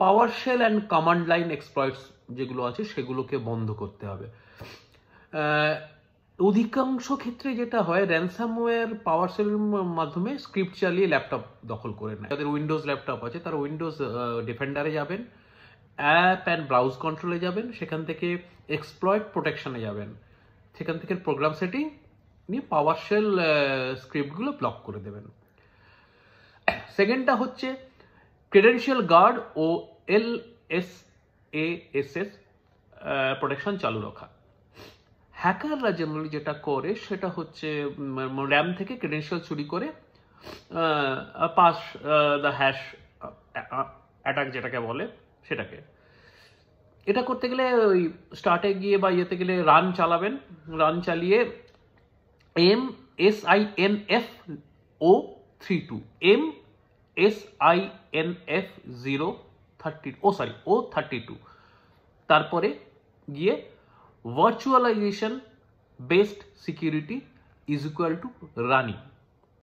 Power shell and command line exploits যেগুলো আছে সেগুলোকে বন্ধ করতে হবে। অধিকাংশ ক্ষেত্রে যেটা হয়, র্যানসামওয়্যার পাওয়ার শেলের মাধ্যমে স্ক্রিপ্ট চালিয়ে ল্যাপটপ দখল করে নেয়। যাদের উইন্ডোজ ল্যাপটপ আছে তারা উইন্ডোজ ডিফেন্ডারে যাবেন, অ্যাপ অ্যান্ড ব্রাউজ কন্ট্রোলে যাবেন, সেখান থেকে এক্সপ্লয়েট প্রোটেকশনে যাবেন, সেখান থেকে প্রোগ্রাম সেটিং নিয়ে পাওয়ার শেল স্ক্রিপ্টগুলো ব্লক করে দেবেন। সেকেন্ডটা হচ্ছে ক্রেডেনশিয়াল গার্ড ও LSASS প্রোটেকশন চালু রাখা। হ্যাকাররা জেনারেলি যেটা করে সেটা হচ্ছে র্যাম থেকে ক্রেডেনশিয়াল চুরি করে পাস দ্য হ্যাশ অ্যাটাক যেটাকে বলে সেটাকে। এটা করতে গেলে ওই স্টার্টে গিয়ে বা ইয়েতে গেলে রান চালাবেন, রান চালিয়ে MSINF032 তারপরে গিয়ে virtualization based security is equal to running.